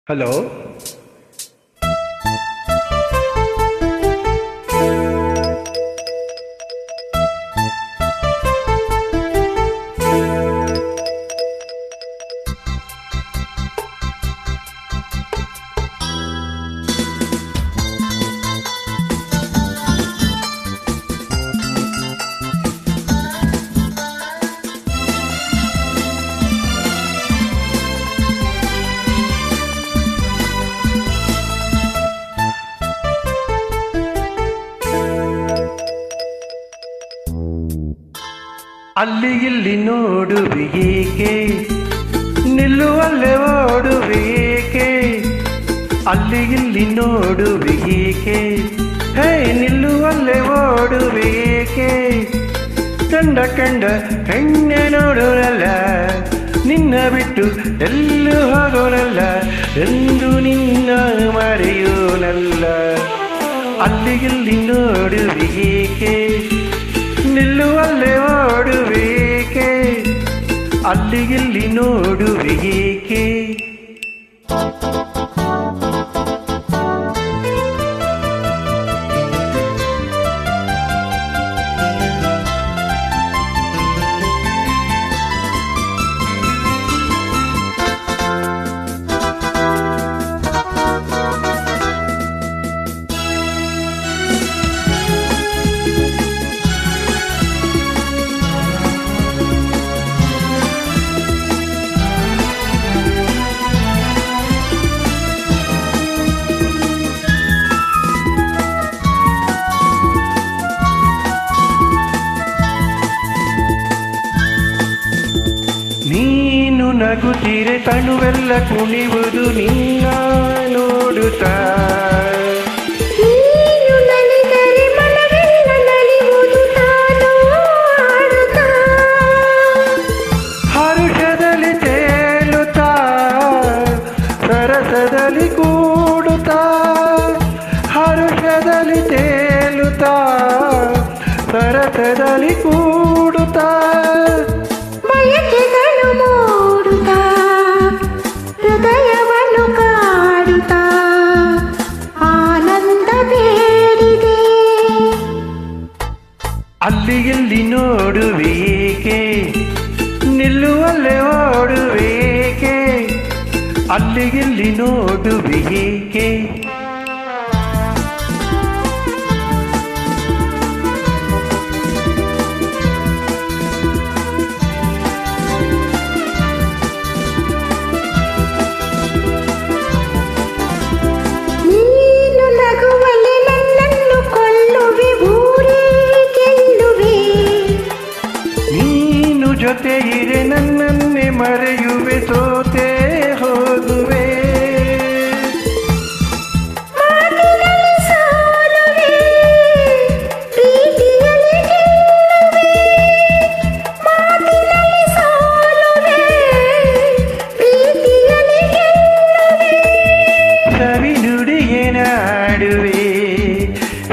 Hello. ಅಲ್ಲಿ ಇಲ್ಲಿ ನೋಡುವಿಯೇಕೆ, ನಿಲ್ಲುವಲ್ಲೇ ಓಡುವಿಯೇಕೆ? ಅಲ್ಲಿ ಇಲ್ಲಿ ನೋಡುವಿಯೇಕೆ, ಹೇ ನಿಲ್ಲುವಲ್ಲೇ ಓಡುವಿಯೇಕೆ? ಕಂಡ ಕಂಡ ಹೆಣ್ಣೆ ನೋಡೋರಲ್ಲ, ನಿನ್ನ ಬಿಟ್ಟು ಎಲ್ಲೂ ಹೋಗೋರಲ್ಲ, ಎಂದು ನಿನ್ನ ಮರೆಯೋನಲ್ಲ. ಅಲ್ಲಿ ಇಲ್ಲಿ ನೋಡುವಿಯೇಕೆ, ನಿಲ್ಲುವಲ್ಲೇ ಓಡುವಿಯೇಕೆ? ಅಲ್ಲಿ ಇಲ್ಲಿ ನೋಡುವಿಯೇಕೆ? ನೀನು ನಗುತ್ತೀರೆ ತನುವೆಲ್ಲ ಕುಣಿವುದು ನಿನ್ನ ನೋಡುತ್ತಾ, ನೀನು ನಲಿದರೆ ಮನವೆಲ್ಲ ನಲಿಯುವುದು ತಾನು ಆಡುತ್ತಾ, ಹರುಷದಲ್ಲಿ ತೇಲುತ್ತಾ ಸರಸದಲ್ಲಿ ಕೂಡುತ್ತಾ, ಹರುಷದಲ್ಲಿ ತೇಲುತ್ತಾ ಸರಸದಲ್ಲಿ ಕೂಡುತ್ತಾ, ಬಯಕೆಗಳು ಮೂಡುತ್ತಾ ಹೃದಯವನ್ನು ಕಾಡುತ್ತಾ ಆನಂದ ಬೇಡಿದೆ. ಅಲ್ಲಿ ಇಲ್ಲಿ ನೋಡುವಿಯೇಕೆ, ನಿಲ್ಲುವಲ್ಲೇ ಓಡುವಿಯೇಕೆ? ಅಲ್ಲಿ ಇಲ್ಲಿ ನೋಡುವಿಯೇಕೆ? ನೀನು ನಗುವಲ್ಲಿ ನನ್ನನ್ನು ಕೊಲ್ಲುವೆ, ಊರೇ ಗೆಲ್ಲುವೆ. ನೀನು ಜೊತೆ ಇರೆ ನನ್ನನ್ನೇ ಮರೆಯುವೆ, ಸೋತೆ ಹೋಗುವೆ. ಮಾತಿನಲ್ಲಿ ಸೋಲುವೆ, ಪ್ರೀತಿಯಲ್ಲಿ ಗೆಲ್ಲುವೆ. ಮಾತಿನಲ್ಲಿ ಸೋಲುವೆ, ಪ್ರೀತಿಯಲ್ಲಿ ಗೆಲ್ಲುವೆ. ಸವಿ ನುಡಿಗೆ ನಾಡುವೆ,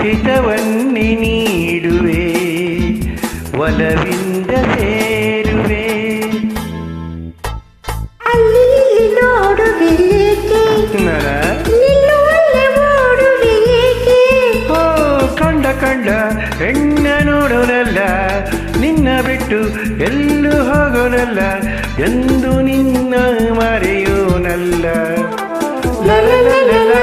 ಹಿತವನ್ನಿ ನೀಡುವೆ, ಒಲವಿಂದ ಸೇರುವೆ. ಅಲ್ಲಿ ಇಲ್ಲಿ ನೋಡುವಿಯೇಕೆ, ನರ ನಿಲ್ಲುವಲ್ಲೇ ಓಡುವಿಯೇಕೆ? ಓ ಕಂಡ ಕಂಡ ಹೆಣ್ಣ ನೋಡೋನಲ್ಲ, ನಿನ್ನ ಬಿಟ್ಟು ಎಲ್ಲೂ ಹೋಗೋನಲ್ಲ, ಎಂದು ನಿನ್ನ ಮರೆಯೋನಲ್ಲ. ಲ ಲ ಲ ಲ ಲ.